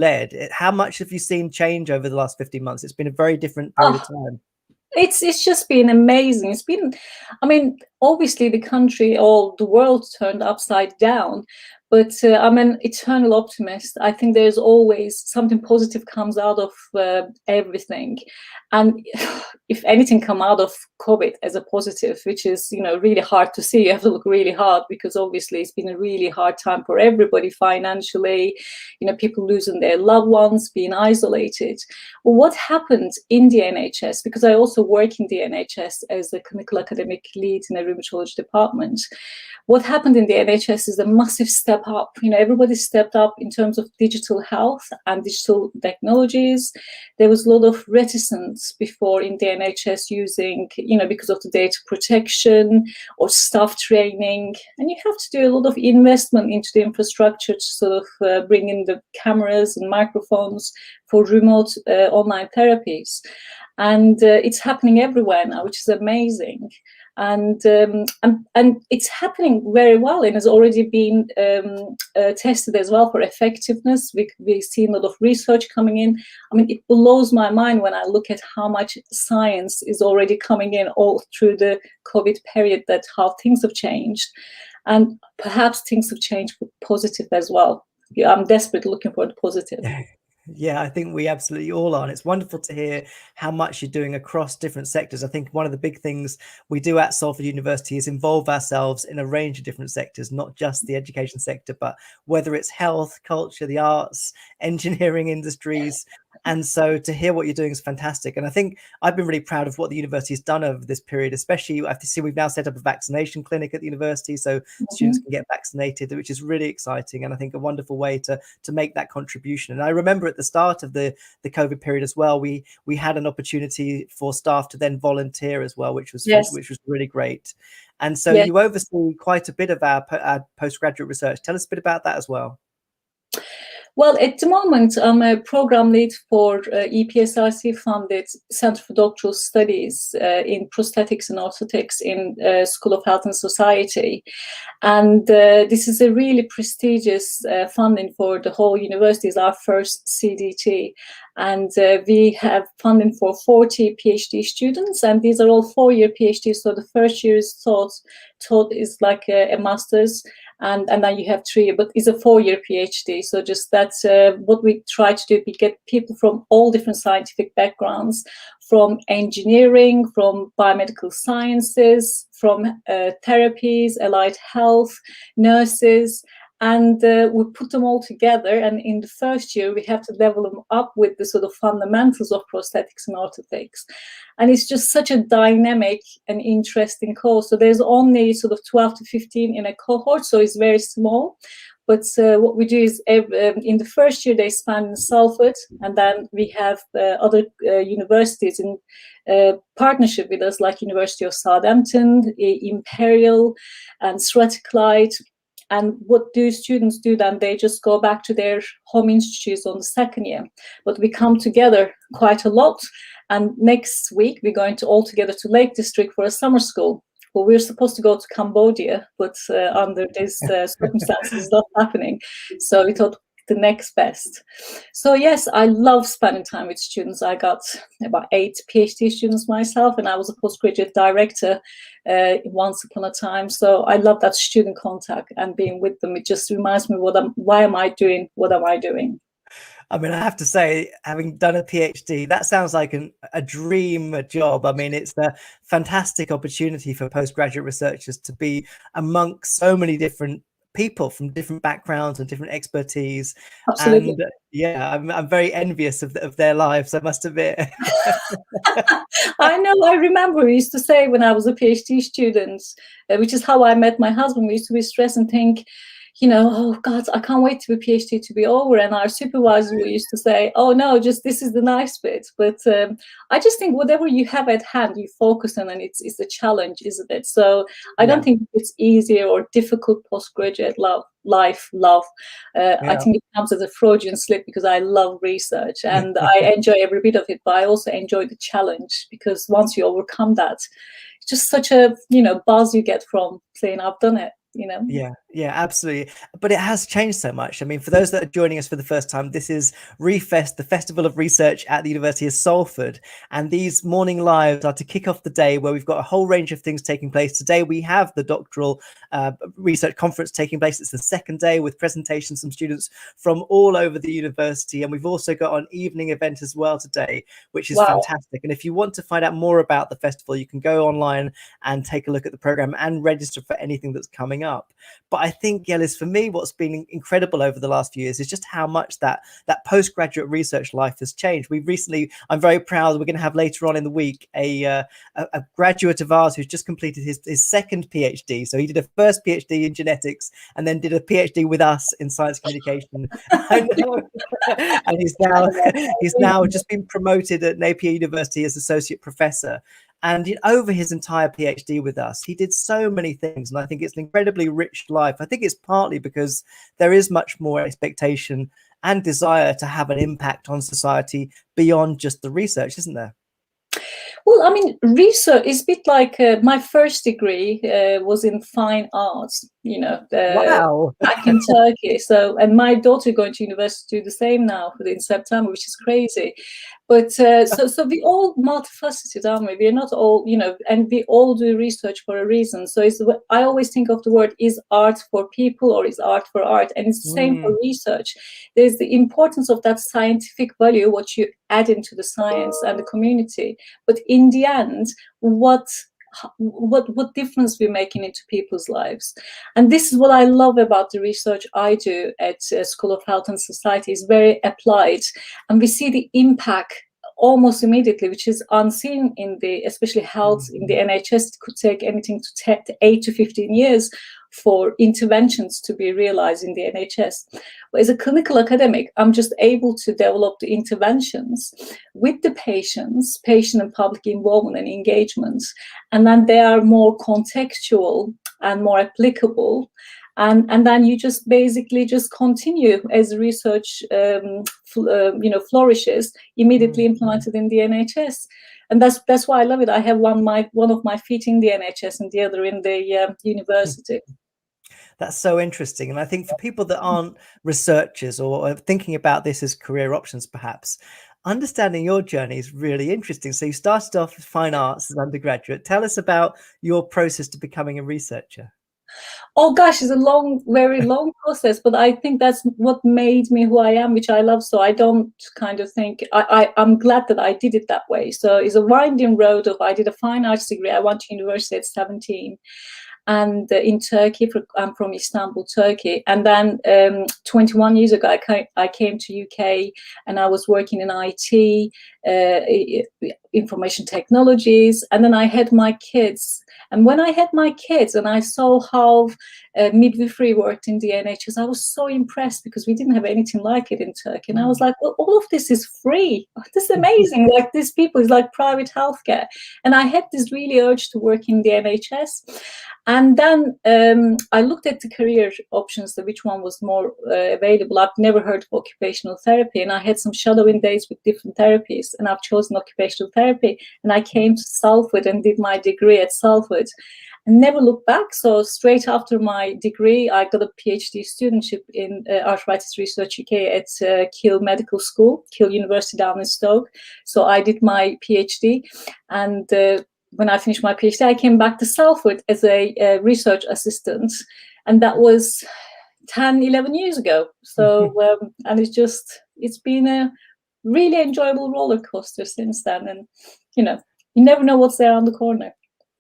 led. How much have you seen change over the last 15 months? It's been a very different period of time. It's just been amazing. It's been, I mean, obviously the country or the world turned upside down, but I'm an eternal optimist. I think there's always something positive comes out of everything, and if anything come out of COVID as a positive, which is, you know, really hard to see. You have to look really hard, because obviously it's been a really hard time for everybody financially, you know, people losing their loved ones, being isolated. Well, what happened in the NHS, because I also work in the NHS as a clinical academic lead in a rheumatology department, what happened in the NHS is a massive step up. You know, everybody stepped up in terms of digital health and digital technologies. There was a lot of reticence before in the NHS using, you know, because of the data protection or staff training. And you have to do a lot of investment into the infrastructure to sort of bring in the cameras and microphones for remote online therapies. And it's happening everywhere now, which is amazing. And it's happening very well, and has already been tested as well for effectiveness. We've seen a lot of research coming in. I mean, it blows my mind when I look at how much science is already coming in all through the COVID period, that how things have changed. And perhaps things have changed for positive as well. Yeah, I'm desperately looking for the positive. Yeah, I think we absolutely all are. And it's wonderful to hear how much you're doing across different sectors. I think one of the big things we do at Salford University is involve ourselves in a range of different sectors, not just the education sector, but whether it's health, culture, the arts, engineering industries. And so to hear what you're doing is fantastic. And I think I've been really proud of what the university has done over this period, especially I have to see we've now set up a vaccination clinic at the university so students can get vaccinated, which is really exciting. And I think a wonderful way to make that contribution. And I remember at the start of the COVID period as well, we had an opportunity for staff to then volunteer as well, which was really great. And so you oversee quite a bit of our postgraduate research. Tell us a bit about that as well. Well, at the moment, I'm a program lead for EPSRC-funded Center for Doctoral Studies in Prosthetics and Orthotics in School of Health and Society. And this is a really prestigious funding for the whole university. It's our first CDT. And we have funding for 40 PhD students, and these are all four-year PhDs. So the first year is taught is like a master's, and then you have 3 years, but it's a 4-year PhD. So just that's what we try to do. We get people from all different scientific backgrounds, from engineering, from biomedical sciences, from therapies, allied health, nurses, and we put them all together. And in the first year, we have to level them up with the sort of fundamentals of prosthetics and orthotics. And it's just such a dynamic and interesting course. So there's only sort of 12 to 15 in a cohort, so it's very small. But what we do is in the first year, they span in Salford, and then we have other universities in partnership with us, like University of Southampton, Imperial, and Strathclyde. And what do students do then? They just go back to their home institutes on the second year. But we come together quite a lot. And next week, we're going to all together to Lake District for a summer school. Well, we're supposed to go to Cambodia, but under these circumstances, it's not happening. So we thought the next best. So yes, I love spending time with students. I got about 8 PhD students myself, and I was a postgraduate director once upon a time. So I love that student contact and being with them. It just reminds me, why am I doing what am I doing? I mean, I have to say, having done a PhD, that sounds like a dream job. I mean, it's a fantastic opportunity for postgraduate researchers to be amongst so many different people from different backgrounds and different expertise. Absolutely. And yeah, I'm very envious of their lives, I must admit. I know, I remember we used to say when I was a PhD student, which is how I met my husband, we used to be stressed and think, you know, oh God, I can't wait for PhD to be over. And our supervisor used to say, oh no, just this is the nice bit. But I just think whatever you have at hand, you focus on, and it's a challenge, isn't it? So I don't think it's easier or difficult postgraduate life. I think it comes as a Freudian slip, because I love research and I enjoy every bit of it, but I also enjoy the challenge, because once you overcome that, it's just such a, you know, buzz you get from saying, I've done it. Yeah, absolutely. But it has changed so much. I mean, for those that are joining us for the first time, this is ReFest, the Festival of Research at the University of Salford. And these morning lives are to kick off the day where we've got a whole range of things taking place. Today, we have the doctoral research conference taking place. It's the second day with presentations from students from all over the university. And we've also got an evening event as well today, which is Wow. fantastic. And if you want to find out more about the festival, you can go online and take a look at the program and register for anything that's coming up. But I think, Yeliz, for me, what's been incredible over the last few years is just how much that postgraduate research life has changed. We recently, I'm very proud, we're going to have later on in the week a graduate of ours who's just completed his second PhD. So he did a first PhD in genetics and then did a PhD with us in science communication. And he's now just been promoted at Napier University as associate professor. And over his entire PhD with us, he did so many things. And I think it's an incredibly rich life. I think it's partly because there is much more expectation and desire to have an impact on society beyond just the research, isn't there? Well, I mean, research is a bit like my first degree was in fine arts, Wow. back in Turkey. So, and my daughter going to university to do the same now in September, which is crazy. But so we all multifaceted, aren't we? We're not all, and we all do research for a reason. So I always think of the word, is art for people or is art for art? And it's the same for research. There's the importance of that scientific value, what you add into the science and the community. But in the end, what difference we're making into people's lives. And this is what I love about the research I do at School of Health and Society. Is very applied, and we see the impact almost immediately, which is unseen in especially health in the NHS. It could take anything to 8 to 15 years for interventions to be realized in the NHS. But as a clinical academic, I'm just able to develop the interventions with the patient and public involvement and engagement, and then they are more contextual and more applicable. And then you just basically just continue as research, flourishes, immediately implemented in the NHS. And that's why I love it. I have one of my feet in the NHS and the other in the university. That's so interesting. And I think for people that aren't researchers or are thinking about this as career options, perhaps, understanding your journey is really interesting. So you started off with fine arts as undergraduate. Tell us about your process to becoming a researcher. Oh gosh, it's a very long process, but I think that's what made me who I am, which I love. So I don't kind of think, I'm glad that I did it that way. So it's a winding road I did a fine arts degree. I went to university at 17. And in Turkey, I'm from Istanbul, Turkey. And then 21 years ago, I came to UK and I was working in IT, information technologies. And then I had my kids. And when I had my kids and I saw how midwifery worked in the NHS, I was so impressed because we didn't have anything like it in Turkey. And I was like, well, all of this is free. This is amazing. Like these people, it's like private healthcare. And I had this really urge to work in the NHS. And then I looked at the career options, which one was more available. I've never heard of occupational therapy, and I had some shadowing days with different therapies, and I've chosen occupational therapy. And I came to Salford and did my degree at Salford and never looked back. So straight after my degree, I got a PhD studentship in arthritis research UK at Keele Medical School, Keele University down in Stoke. So I did my PhD, and when I finished my PhD, I came back to Salford as a research assistant, and that was 10, 11 years ago. So, and it's been a really enjoyable roller coaster since then. And, you never know what's there on the corner.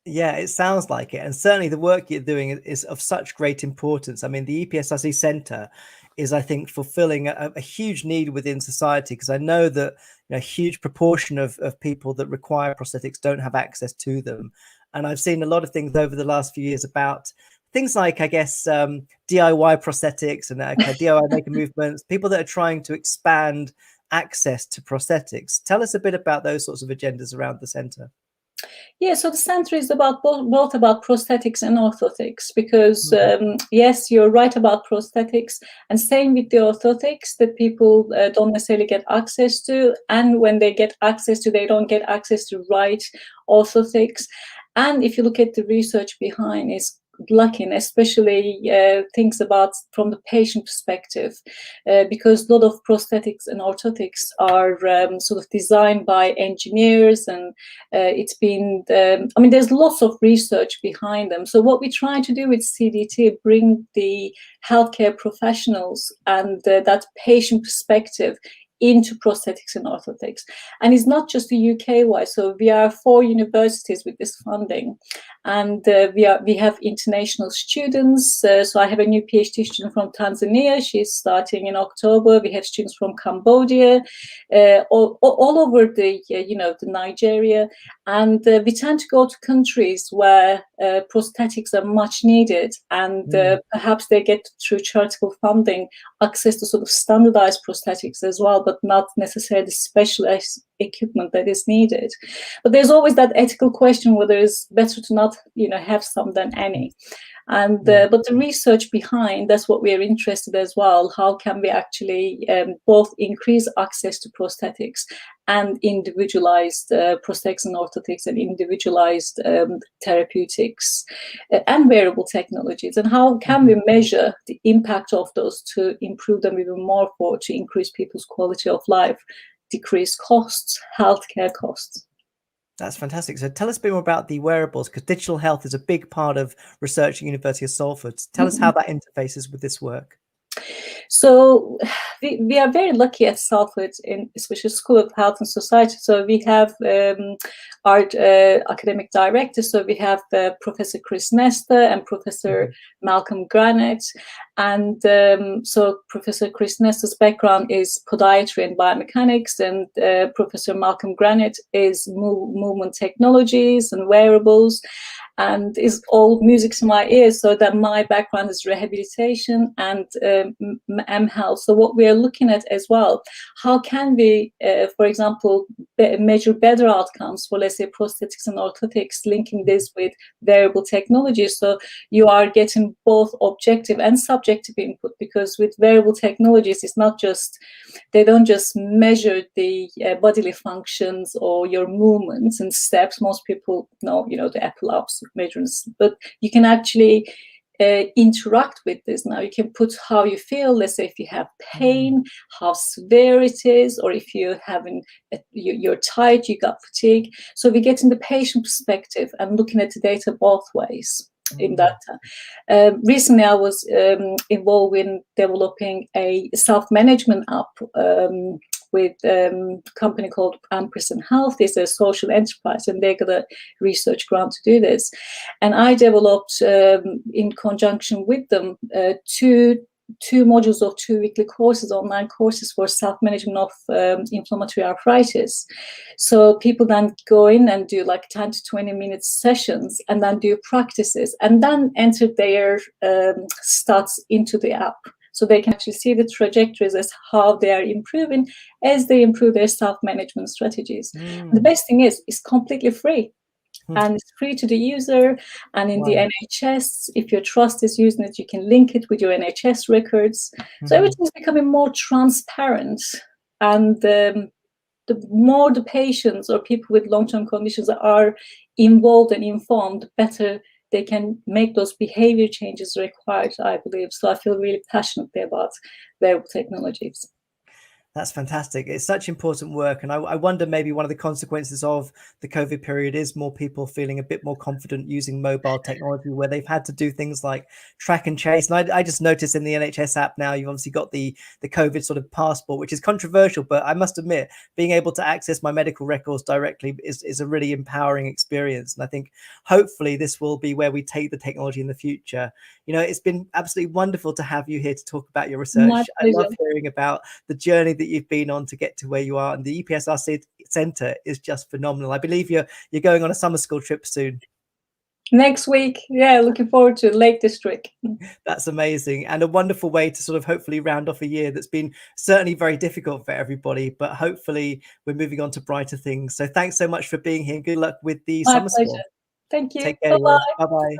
Yeah, it sounds like it. And certainly the work you're doing is of such great importance. I mean, the EPSRC Centre is, I think, fulfilling a huge need within society, because I know that a huge proportion of people that require prosthetics don't have access to them. And I've seen a lot of things over the last few years about things like, I guess, DIY prosthetics and DIY maker movements, people that are trying to expand access to prosthetics. Tell us a bit about those sorts of agendas around the centre. Yeah, so the center is about both about prosthetics and orthotics, because yes, you're right about prosthetics, and same with the orthotics, that people don't necessarily get access to, and when they get access to, they don't get access to right orthotics. And if you look at the research behind, it's lacking, especially things about from the patient perspective, because a lot of prosthetics and orthotics are sort of designed by engineers, and it's been, I mean, there's lots of research behind them. So what we try to do with CDT, bring the healthcare professionals and that patient perspective into prosthetics and orthotics. And it's not just the UK wide. So we are 4 universities with this funding, and we have international students. So I have a new PhD student from Tanzania. She's starting in October. We have students from Cambodia, all over the the Nigeria, and we tend to go to countries where prosthetics are much needed, and perhaps they get through charitable funding access to sort of standardized prosthetics as well, but not necessarily specialized equipment that is needed. But there's always that ethical question whether it's better to not have some than any. And but the research behind, that's what we're interested as well. How can we actually both increase access to prosthetics and individualized prosthetics and orthotics and individualized therapeutics and wearable technologies, and how can we measure the impact of those to improve them even more, to increase people's quality of life, decrease costs, healthcare costs. That's fantastic. So tell us a bit more about the wearables, because digital health is a big part of research at University of Salford. Tell us how that interfaces with this work. So we are very lucky at Salford, in especially School of Health and Society. So we have our academic directors. So we have Professor Chris Nestor and Professor Malcolm Granite. And so Professor Chris Nestor's background is podiatry and biomechanics, and Professor Malcolm Granite is movement technologies and wearables, and is all music to my ears. So that my background is rehabilitation and health. So what we are looking at as well, how can we, for example, measure better outcomes for, let's say, prosthetics and orthotics, linking this with wearable technologies. So you are getting both objective and subjective input, because with wearable technologies, it's not just, they don't just measure the bodily functions or your movements and steps. Most people know, the Apple apps measures, but you can actually interact with this. Now you can put how you feel, let's say if you have pain, how severe it is, or if you're having you're tired, you got fatigue. So we get in the patient perspective and looking at the data both ways in that. Recently I was involved in developing a self-management app with a company called Ampersand Health. It's a social enterprise, and they got a research grant to do this. And I developed, in conjunction with them, two modules of 2 weekly courses, online courses for self-management of inflammatory arthritis. So people then go in and do like 10 to 20 minute sessions, and then do practices, and then enter their stats into the app. So they can actually see the trajectories as how they are improving as they improve their self-management strategies. The best thing is it's completely free. And it's free to the user. And in the NHS, if your trust is using it, you can link it with your NHS records. So everything is becoming more transparent. And the more the patients or people with long-term conditions are involved and informed, the better they can make those behavior changes required, I believe. So I feel really passionately about wearable technologies. That's fantastic. It's such important work. And I wonder, maybe one of the consequences of the COVID period is more people feeling a bit more confident using mobile technology, where they've had to do things like track and trace. And I just noticed in the NHS app now, you've obviously got the COVID sort of passport, which is controversial, but I must admit, being able to access my medical records directly is a really empowering experience. And I think hopefully this will be where we take the technology in the future. It's been absolutely wonderful to have you here to talk about your research. I love hearing about the journey that you've been on to get to where you are, and the EPSRC Centre is just phenomenal. I believe you're going on a summer school trip soon. Next week. Yeah, looking forward to Lake District. That's amazing, and a wonderful way to sort of hopefully round off a year that's been certainly very difficult for everybody, but hopefully we're moving on to brighter things. So thanks so much for being here, and good luck with the summer school. Thank you. Take care. Bye-bye.